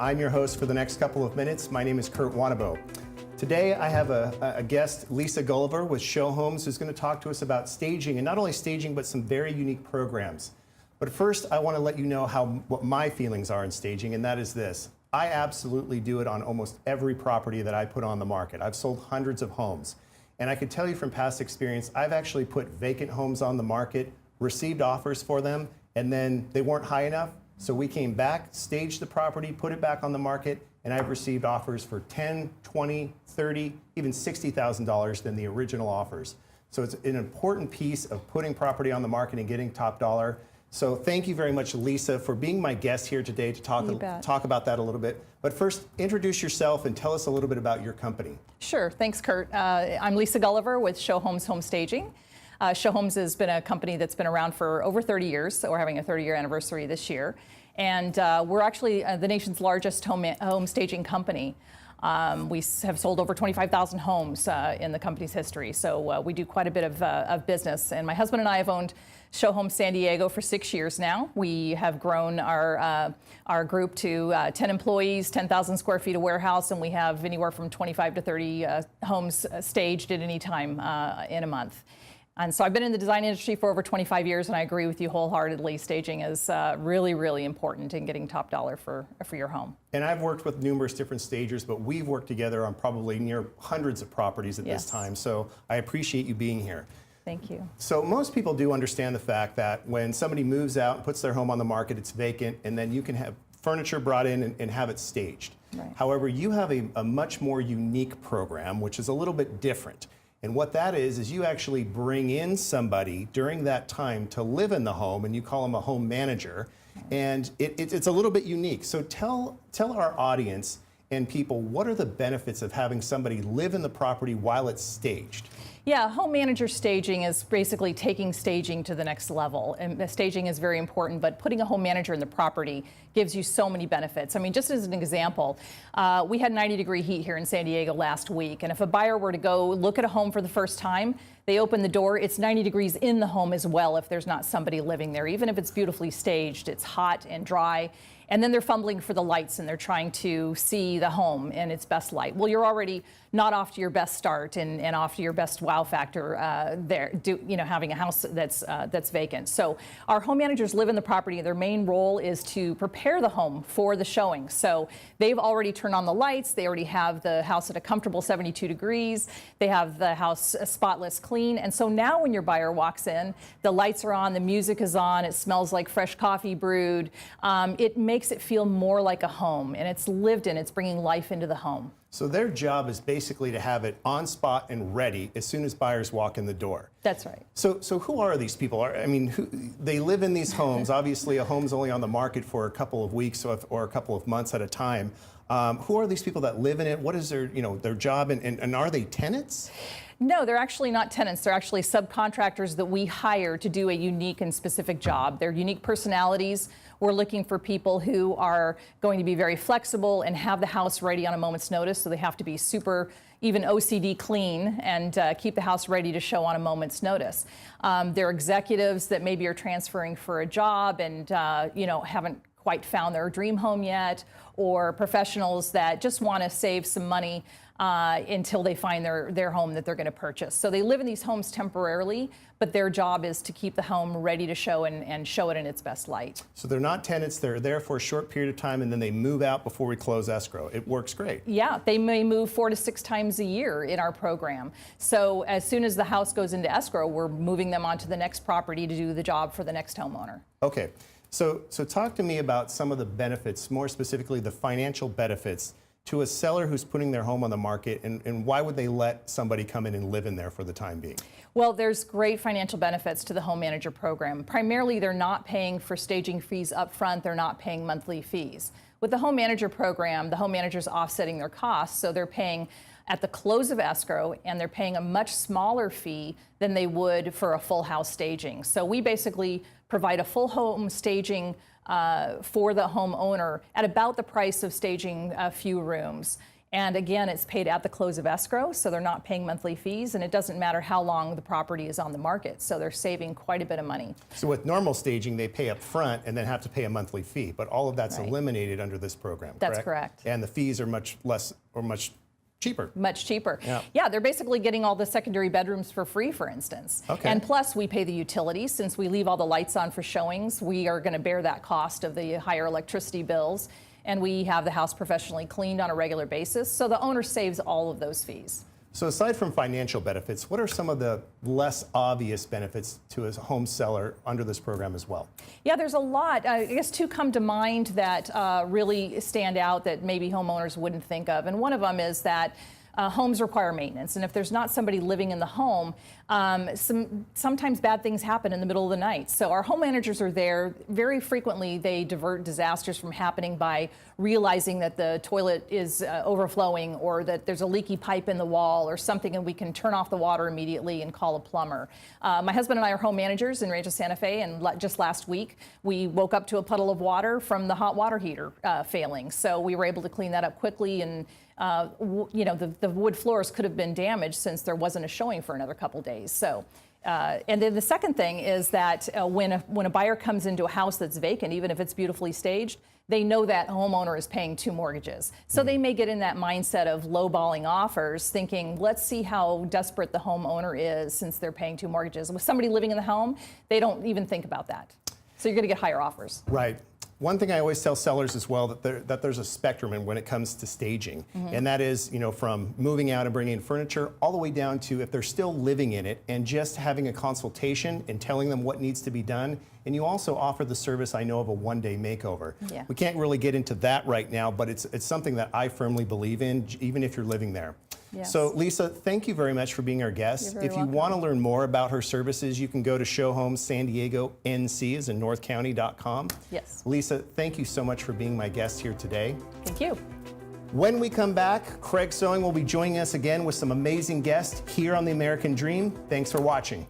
I'm your host for the next couple of minutes. My name is Kurt Wanabo. Today I have a guest, Lisa Gulliver with Showhomes, who's going to talk to us about staging, and not only staging, but some very unique programs. But first, I want to let you know what my feelings are in staging, and that is this. I absolutely do it on almost every property that I put on the market. I've sold hundreds of homes. And I can tell you from past experience, I've actually put vacant homes on the market, received offers for them, and then they weren't high enough. So we came back, staged the property, put it back on the market, and I've received offers for $10, $20, $30, even $60,000 than the original offers. So it's an important piece of putting property on the market and getting top dollar. So thank you very much, Lisa, for being my guest here today to talk about that a little bit. But first, introduce yourself and tell us a little bit about your company. Sure, thanks, Kurt. I'm Lisa Gulliver with Showhomes Home Staging. Showhomes has been a company that's been around for over 30 years, so we're having a 30-year anniversary this year. And we're actually the nation's largest home staging company. We have sold over 25,000 homes in the company's history, so we do quite a bit of business. And my husband and I have owned Showhomes San Diego for 6 years now. We have grown our group to 10 employees, 10,000 square feet of warehouse, and we have anywhere from 25 to 30 homes staged at any time in a month. And so I've been in the design industry for over 25 years, and I agree with you wholeheartedly. Staging is really, really important in getting top dollar for your home. And I've worked with numerous different stagers, but we've worked together on probably near hundreds of properties at this time. So I appreciate you being here. Thank you. So most people do understand the fact that when somebody moves out and puts their home on the market, it's vacant, and then you can have furniture brought in and have it staged. Right. However, you have a much more unique program, which is a little bit different. And what that is you actually bring in somebody during that time to live in the home, and you call them a home manager. And it's a little bit unique. So tell our audience and people, what are the benefits of having somebody live in the property while it's staged? Yeah, home manager staging is basically taking staging to the next level. And staging is very important, but putting a home manager in the property gives you so many benefits. I mean, just as an example, we had 90-degree heat here in San Diego last week, and if a buyer were to go look at a home for the first time, they open the door, it's 90 degrees in the home as well if there's not somebody living there. Even if it's beautifully staged, it's hot and dry. And then they're fumbling for the lights and they're trying to see the home in its best light. Well, you're already not off to your best start and off to your best wow factor having a house that's vacant. So our home managers live in the property. Their main role is to prepare the home for the showing. So they've already turned on the lights. They already have the house at a comfortable 72 degrees. They have the house spotless clean. And so now when your buyer walks in, the lights are on, the music is on, it smells like fresh coffee brewed. It makes it feel more like a home, and it's lived in, it's bringing life into the home. So their job is basically to have it on spot and ready as soon as buyers walk in the door. That's right. So who are these people? I mean, they live in these homes. Obviously, a home's only on the market for a couple of weeks or a couple of months at a time. Who are these people that live in it? What is their job, and are they tenants? No, they're actually not tenants. They're actually subcontractors that we hire to do a unique and specific job. They're unique personalities. We're looking for people who are going to be very flexible and have the house ready on a moment's notice, so they have to be super, even OCD clean, and keep the house ready to show on a moment's notice. They're executives that maybe are transferring for a job and haven't quite found their dream home yet, or professionals that just want to save some money until they find their home that they're going to purchase. So they live in these homes temporarily, but their job is to keep the home ready to show and show it in its best light. So they're not tenants, they're there for a short period of time, and then they move out before we close escrow. It works great. Yeah, they may move 4 to 6 times a year in our program. So as soon as the house goes into escrow, we're moving them onto the next property to do the job for the next homeowner. Okay, so talk to me about some of the benefits, more specifically the financial benefits to a seller who's putting their home on the market, and why would they let somebody come in and live in there for the time being? Well, there's great financial benefits to the home manager program. Primarily, they're not paying for staging fees up front. They're not paying monthly fees. With the home manager program, the home manager's offsetting their costs, so they're paying at the close of escrow, and they're paying a much smaller fee than they would for a full house staging. So we basically provide a full home staging for the homeowner at about the price of staging a few rooms. And again, it's paid at the close of escrow, so they're not paying monthly fees, and it doesn't matter how long the property is on the market. So they're saving quite a bit of money. So with normal staging, they pay up front and then have to pay a monthly fee, but all of that's Right. eliminated under this program, That's correct. And the fees are much less or much cheaper. Much cheaper. Yeah. Yeah, they're basically getting all the secondary bedrooms for free, for instance. Okay. And plus, we pay the utilities. Since we leave all the lights on for showings, we are going to bear that cost of the higher electricity bills. And we have the house professionally cleaned on a regular basis, so the owner saves all of those fees. So aside from financial benefits, what are some of the less obvious benefits to a home seller under this program as well? Yeah, there's a lot. I guess two come to mind that really stand out that maybe homeowners wouldn't think of. And one of them is that homes require maintenance. And if there's not somebody living in the home, sometimes bad things happen in the middle of the night. So our home managers are there. Very frequently, they divert disasters from happening by realizing that the toilet is overflowing or that there's a leaky pipe in the wall or something, and we can turn off the water immediately and call a plumber. My husband and I are home managers in Rancho Santa Fe, and just last week, we woke up to a puddle of water from the hot water heater failing. So we were able to clean that up quickly, and you know, the wood floors could have been damaged since there wasn't a showing for another couple days. So, and then the second thing is that when a buyer comes into a house that's vacant, even if it's beautifully staged, they know that homeowner is paying 2 mortgages. So they may get in that mindset of lowballing offers, thinking, let's see how desperate the homeowner is since they're paying 2 mortgages. With somebody living in the home, they don't even think about that. So you're going to get higher offers. Right. One thing I always tell sellers as well, that there's a spectrum when it comes to staging. And that is, you know, from moving out and bringing in furniture all the way down to if they're still living in it and just having a consultation and telling them what needs to be done. And you also offer the service, I know, of a one-day makeover. Yeah. We can't really get into that right now, but it's something that I firmly believe in, even if you're living there. Yes. So Lisa, thank you very much for being our guest. You're very If you welcome. want to learn more about her services, you can go to Showhomes San Diego NC as in northcounty.com. Yes. Lisa, thank you so much for being my guest here today. Thank you. When we come back, Craig Sewing will be joining us again with some amazing guests here on The American Dream. Thanks for watching.